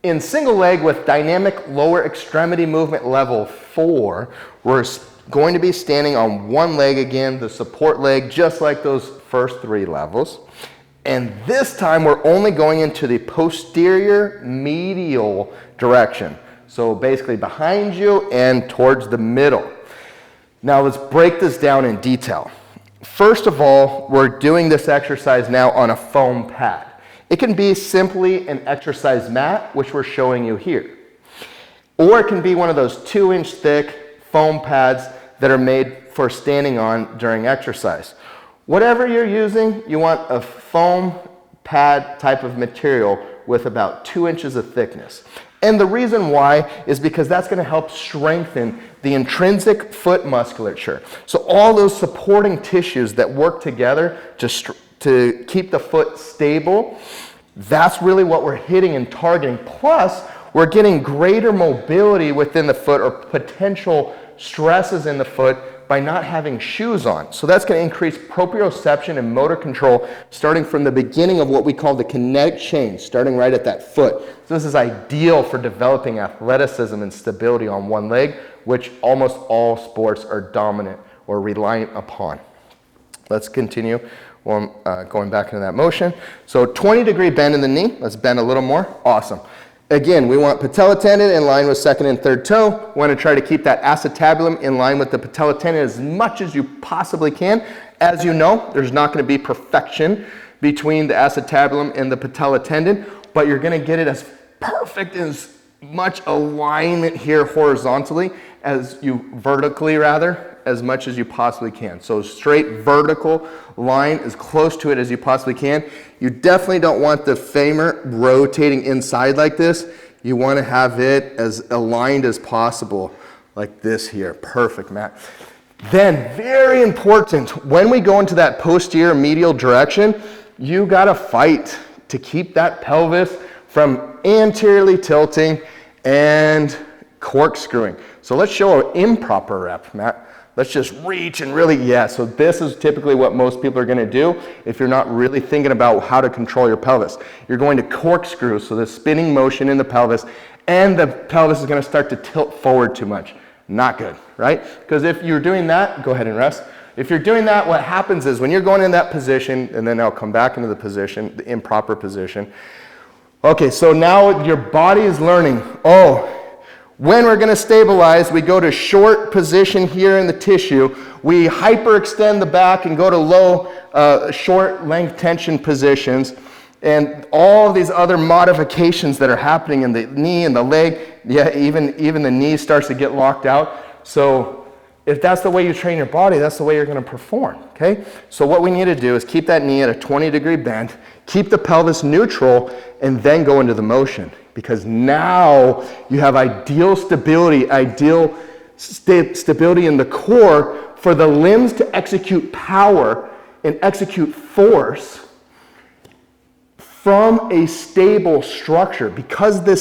In single leg with dynamic lower extremity movement level 4, we're going to be standing on one leg again, the support leg, just like those first 3 levels. And this time we're only going into the posterior medial direction. So basically behind you and towards the middle. Now let's break this down in detail. First of all, we're doing this exercise now on a foam pad. It can be simply an exercise mat, which we're showing you here. Or it can be one of those 2-inch thick foam pads that are made for standing on during exercise. Whatever you're using, you want a foam pad type of material with about 2 inches of thickness. And the reason why is because that's going to help strengthen the intrinsic foot musculature. So all those supporting tissues that work together to keep the foot stable, that's really what we're hitting and targeting. Plus, we're getting greater mobility within the foot or potential stresses in the foot by not having shoes on. So that's going to increase proprioception and motor control starting from the beginning of what we call the kinetic chain, starting right at that foot. So this is ideal for developing athleticism and stability on one leg, which almost all sports are dominant or reliant upon. Let's continue going back into that motion. So 20-degree bend in the knee. Let's bend a little more. Awesome. Again, we want patella tendon in line with second and third toe. We want to try to keep that acetabulum in line with the patella tendon as much as you possibly can. As you know, there's not going to be perfection between the acetabulum and the patella tendon, but you're going to get it as perfect, as much alignment here horizontally as you vertically rather, as much as you possibly can. So straight vertical line as close to it as you possibly can. You definitely don't want the femur rotating inside like this. You want to have it as aligned as possible, like this here. Perfect, Matt. Then, very important, when we go into that posterior medial direction, you got to fight to keep that pelvis from anteriorly tilting and corkscrewing. So let's show an improper rep, Matt. Let's just reach and really, yeah, so this is typically what most people are going to do if you're not really thinking about how to control your pelvis. You're going to corkscrew, so the spinning motion in the pelvis, and the pelvis is going to start to tilt forward too much. Not good, right? Because if you're doing that, go ahead and rest. If you're doing that, what happens is when you're going in that position, and then I'll come back into the position, the improper position. Okay, so now your body is learning, oh, when we're going to stabilize, we go to short position here in the tissue. We hyperextend the back and go to low, short length tension positions. And all these other modifications that are happening in the knee and the leg, yeah, even the knee starts to get locked out. So if that's the way you train your body, that's the way you're going to perform, okay? So what we need to do is keep that knee at a 20-degree bend, keep the pelvis neutral, and then go into the motion. Because now you have ideal stability, stability in the core for the limbs to execute power and execute force from a stable structure. Because the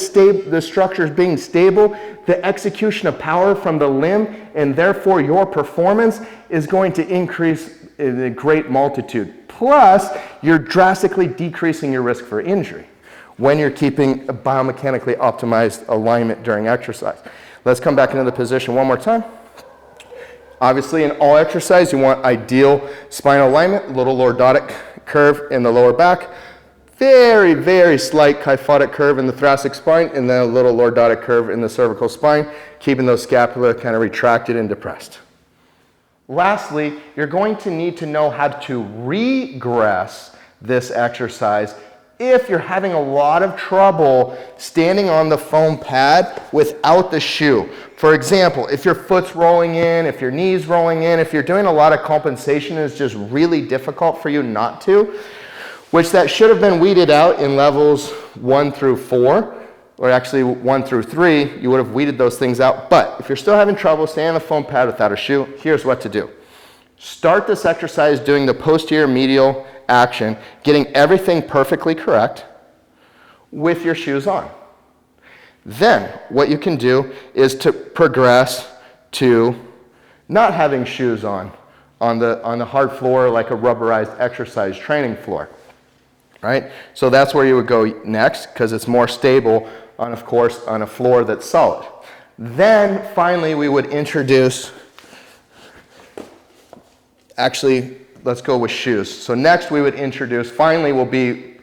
structure is being stable, the execution of power from the limb and therefore your performance is going to increase in a great multitude. Plus, you're drastically decreasing your risk for injury when you're keeping a biomechanically optimized alignment during exercise. Let's come back into the position one more time. Obviously, in all exercise, you want ideal spinal alignment, little lordotic curve in the lower back, very, very slight kyphotic curve in the thoracic spine, and then a little lordotic curve in the cervical spine, keeping those scapula kind of retracted and depressed. Lastly, you're going to need to know how to regress this exercise if you're having a lot of trouble standing on the foam pad without the shoe. For example, if your foot's rolling in, if your knee's rolling in, if you're doing a lot of compensation and it's just really difficult for you not to, which that should have been weeded out in levels 1 through 4, or actually 1 through 3, you would have weeded those things out. But if you're still having trouble standing on the foam pad without a shoe, here's what to do. Start this exercise doing the posterior medial action, getting everything perfectly correct with your shoes on. Then what you can do is to progress to not having shoes on the hard floor like a rubberized exercise training floor, right? So that's where you would go next because it's more stable on, of course, on a floor that's solid. Then finally we would introduce, actually let's go with shoes. So next we would introduce, finally will be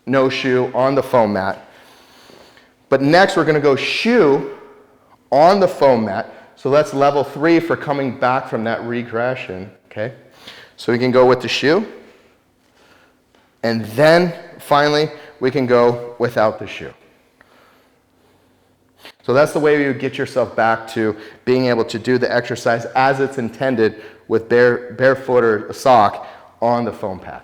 no shoe on the foam mat. But next we're going to go shoe on the foam mat. So that's level 3 for coming back from that regression. Okay? So we can go with the shoe. And then finally we can go without the shoe. So that's the way you get yourself back to being able to do the exercise as it's intended with barefoot or a sock on the foam pad.